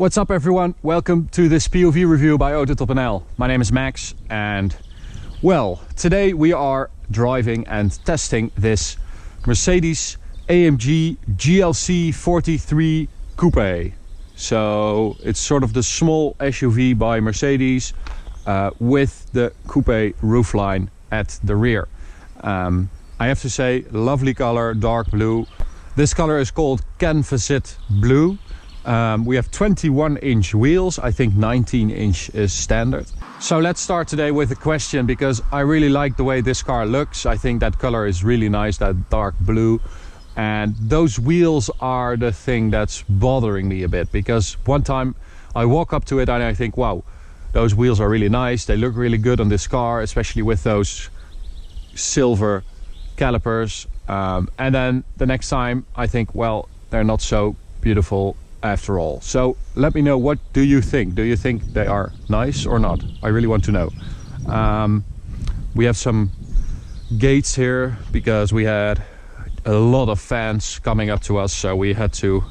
What's up everyone? Welcome to this POV review by AutoTopNL. My name is Max and well, today we are driving and testing this Mercedes AMG GLC 43 Coupe. So it's sort of the small SUV by Mercedes with the coupe roofline at the rear. I have to say, lovely color, dark blue. This color is called Canvasit Blue. We have 21-inch wheels. I think 19-inch is standard. So let's start today with a question, because I really like the way this car looks. I think that color is really nice, that dark blue. And those wheels are the thing that's bothering me a bit, because one time I walk up to it and I think, wow, those wheels are really nice. They look really good on this car, especially with those silver calipers. And then the next time I think, well, they're not so beautiful after all. So let me know, what do you think? Do you think they are nice or not? I really want to know. We have some gates here because we had a lot of fans coming up to us, so we had to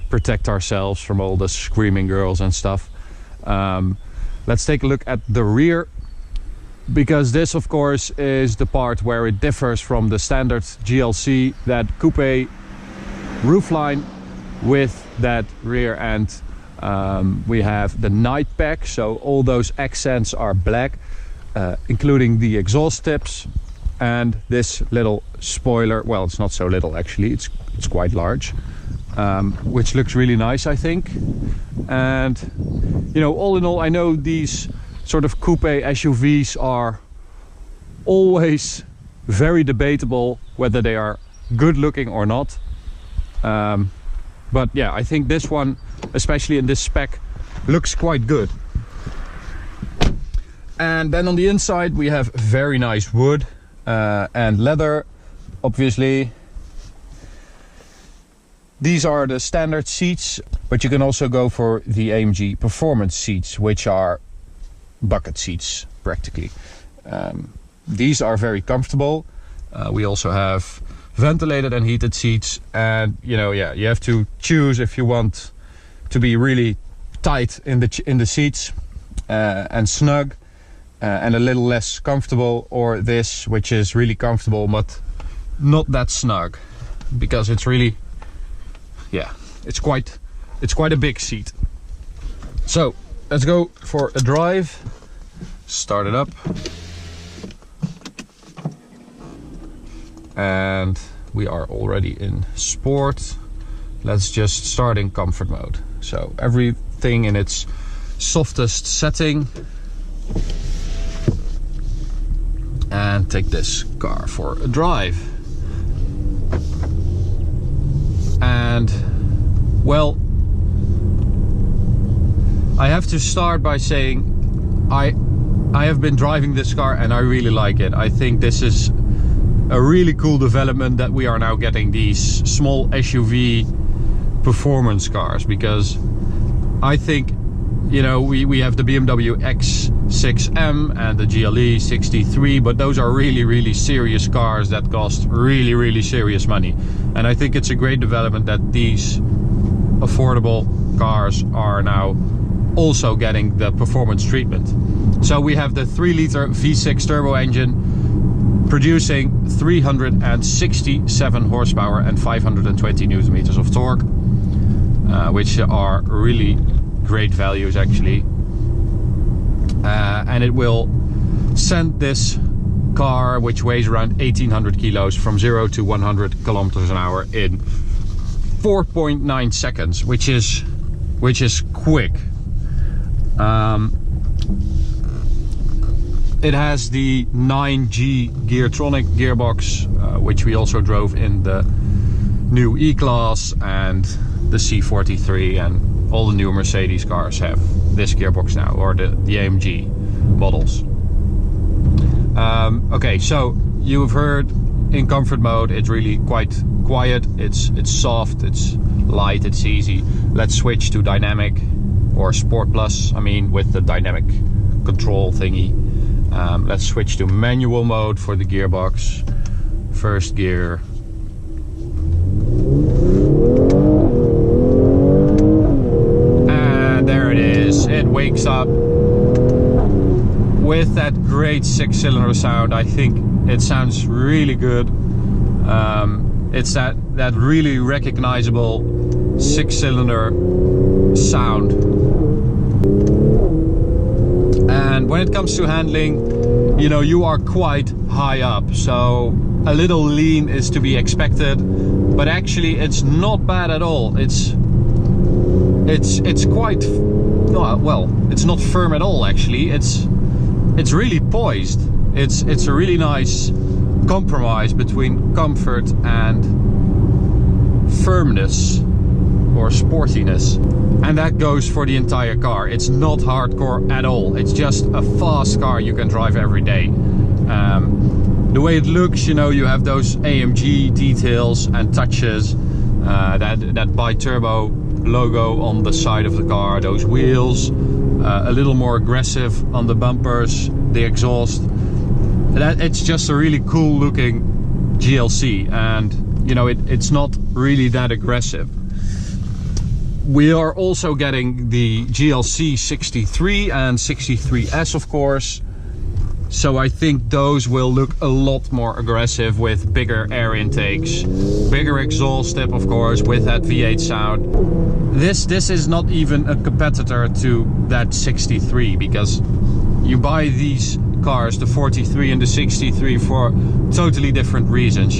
protect ourselves from all the screaming girls and stuff. Let's take a look at the rear, because this of course is the part where it differs from the standard GLC, that coupe roofline with that rear end. We have the night pack, so all those accents are black, including the exhaust tips, and this little spoiler. Well, it's not so little actually, it's quite large, which looks really nice, I think. And you know, all in all, I know these sort of coupe SUVs are always very debatable whether they are good looking or not. But yeah, I think this one, especially in this spec, looks quite good. And then on the inside we have very nice wood and leather, obviously. These are the standard seats, but you can also go for the AMG performance seats, which are bucket seats practically. These are very comfortable. We also have ventilated and heated seats, and you know, yeah, you have to choose if you want to be really tight in the seats and snug and a little less comfortable, or this, which is really comfortable but not that snug, because it's really, yeah, it's quite a big seat. So let's go for a drive. Start it up. And we are already in sport. Let's just start in comfort mode. So everything in its softest setting. And take this car for a drive. And well, I have to start by saying I have been driving this car and I really like it. I think this is a really cool development that we are now getting these small SUV performance cars, because I think, you know, we have the BMW X6M and the GLE 63, but those are really serious cars that cost really serious money. And I think it's a great development that these affordable cars are now also getting the performance treatment. So we have the 3-liter V6 turbo engine producing 367 horsepower and 520 newton meters of torque, which are really great values actually. And it will send this car, which weighs around 1800 kilos, from 0 to 100 kilometers an hour in 4.9 seconds, which is quick. It has the 9G Geartronic gearbox, which we also drove in the new E-Class and the C43, and all the new Mercedes cars have this gearbox now, or the AMG models. Okay, so you've heard in comfort mode it's really quite quiet, it's soft, it's light, it's easy. Let's switch to dynamic, or Sport Plus, I mean, with the dynamic control thingy. Let's switch to manual mode for the gearbox. First gear. And wakes up with that great 6-cylinder sound. I think it sounds really good. It's that really recognizable 6-cylinder sound. And when it comes to handling, you know, you are quite high up, so a little lean is to be expected, but actually it's not bad at all. It's quite, well, it's not firm at all actually. It's really poised. It's a really nice compromise between comfort and firmness or sportiness, and that goes for the entire car. It's not hardcore at all. It's just a fast car you can drive every day. The way it looks, you know, you have those AMG details and touches, that bi-turbo logo on the side of the car, those wheels, a little more aggressive on the bumpers, the exhaust. It's just a really cool looking GLC, and you know, it's not really that aggressive. We are also getting the GLC 63 and 63S, of course, so I think those will look a lot more aggressive with bigger air intakes, bigger exhaust tip, of course, with that V8 sound. This is not even a competitor to that 63, because you buy these cars, the 43 and the 63, for totally different reasons.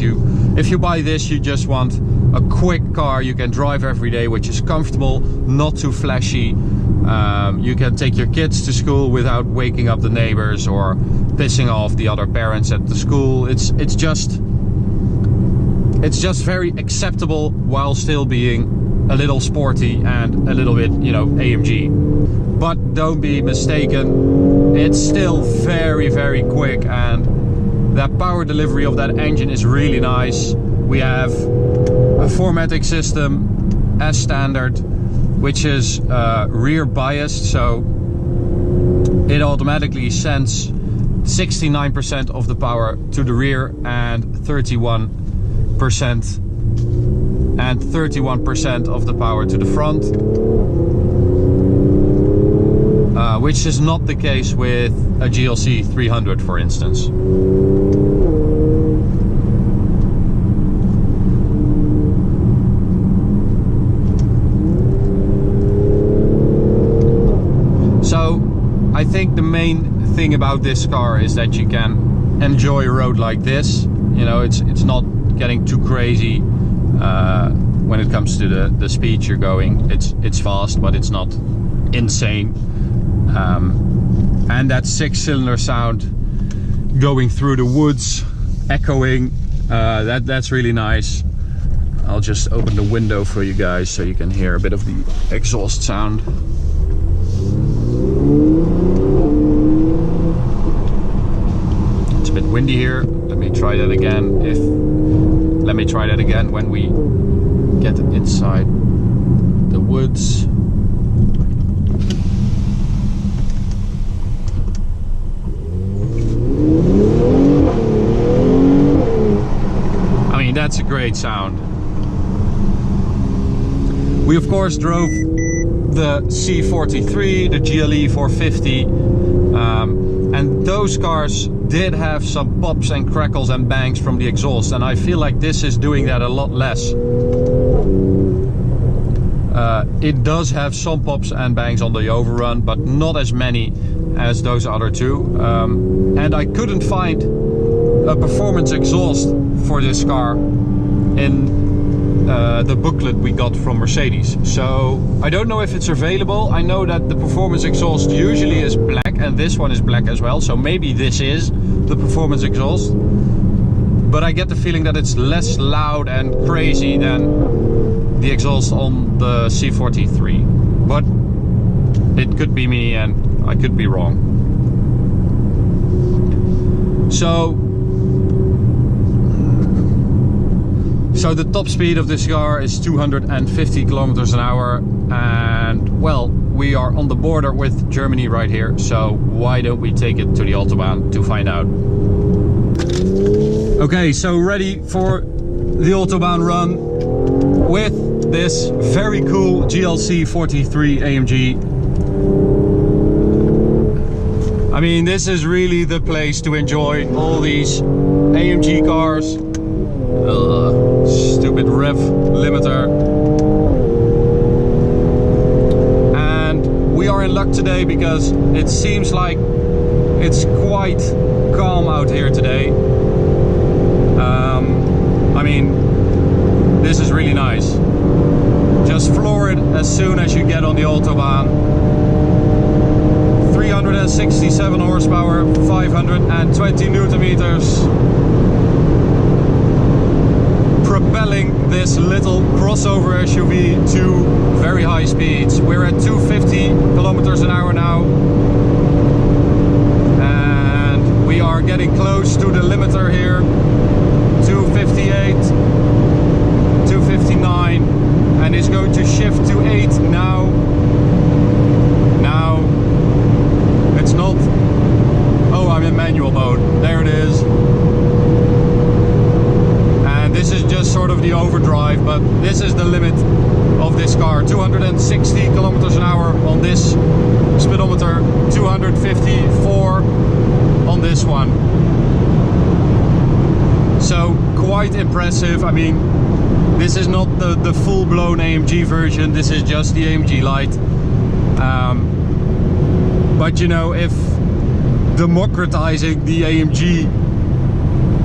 If you buy this, you just want a quick car you can drive every day, which is comfortable, not too flashy. You can take your kids to school without waking up the neighbors or pissing off the other parents at the school. It's just very acceptable while still being a little sporty and a little bit, you know, AMG. But don't be mistaken, it's still very, very quick, and that power delivery of that engine is really nice. We have a 4MATIC system as standard, which is rear biased, so it automatically sends 69% of the power to the rear and 31% of the power to the front, which is not the case with a GLC 300, for instance. So I think the main thing about this car is that you can enjoy a road like this. You know, it's not getting too crazy when it comes to the speed you're going. It's fast, but it's not insane. And that 6-cylinder sound going through the woods, echoing, that's really nice. I'll just open the window for you guys so you can hear a bit of the exhaust sound. It's a bit windy here. Let me try that again. Let me try that again when we get inside the woods. I mean, that's a great sound. We of course drove the C43, the GLE 450, and those cars did have some pops and crackles and bangs from the exhaust, and I feel like this is doing that a lot less. It does have some pops and bangs on the overrun, but not as many as those other two. And I couldn't find a performance exhaust for this car in the booklet we got from Mercedes. So I don't know if it's available. I know that the performance exhaust usually is black, and this one is black as well, so maybe this is the performance exhaust. But I get the feeling that it's less loud and crazy than the exhaust on the C43. But it could be me and I could be wrong. So the top speed of this car is 250 kilometers an hour, and well, we are on the border with Germany right here, so why don't we take it to the Autobahn to find out. Okay, so ready for the Autobahn run with this very cool GLC 43 AMG. I mean, this is really the place to enjoy all these AMG cars. Stupid rev limiter. And we are in luck today because it seems like it's quite calm out here today. I mean, this is really nice. Just floor it as soon as you get on the Autobahn. 367 horsepower, 520 Newton meters. Propelling this little crossover SUV to very high speeds. We're at 250 kilometers an hour now. And we are getting close to the limiter here. 258, 259, and it's going to shift to 8 now. Now, it's not, oh, I'm in manual mode, there it is. And this is just sort of the overdrive, but this is the limit of this car. 260 kilometers an hour on this speedometer, 254 on this one. So quite impressive. I mean, this is not the full-blown AMG version, this is just the AMG Lite. But you know, if democratizing the AMG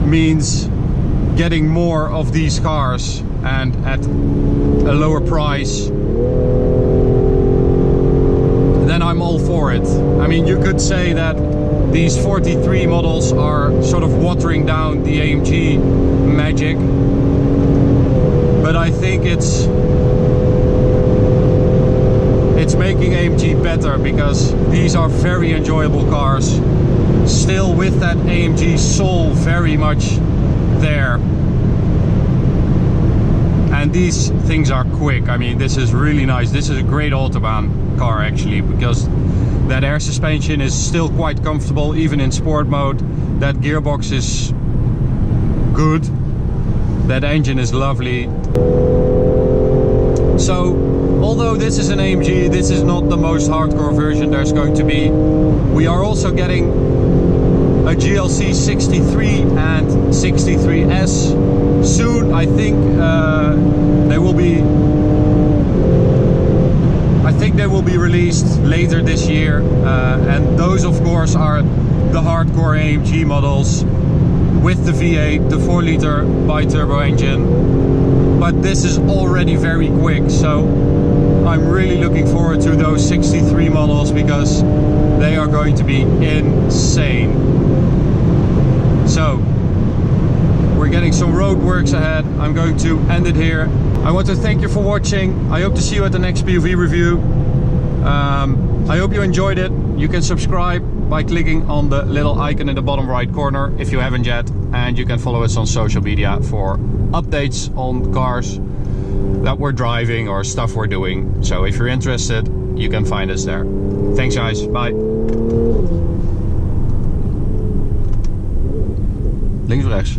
means getting more of these cars and at a lower price, then I'm all for it. I mean, you could say that these 43 models are sort of watering down the AMG magic, but I think it's making AMG better because these are very enjoyable cars, still with that AMG soul very much there. And these things are quick. I mean, this is really nice. This is a great Autobahn car actually, because that air suspension is still quite comfortable even in sport mode. That gearbox is good. That engine is lovely. So although this is an AMG, this is not the most hardcore version there's going to be. We are also getting a GLC 63 and 63S soon. I think they will be released later this year, and those of course are the hardcore AMG models with the V8, the 4-liter bi-turbo engine. But this is already very quick, so I'm really looking forward to those 63 models because they are going to be insane. So we're getting some road works ahead. I'm going to end it here. I want to thank you for watching. I hope to see you at the next POV review. I hope you enjoyed it. You can subscribe by clicking on the little icon in the bottom right corner if you haven't yet, and you can follow us on social media for updates on cars that we're driving or stuff we're doing. So if you're interested, you can find us there. Thanks guys, bye. Links of rechts?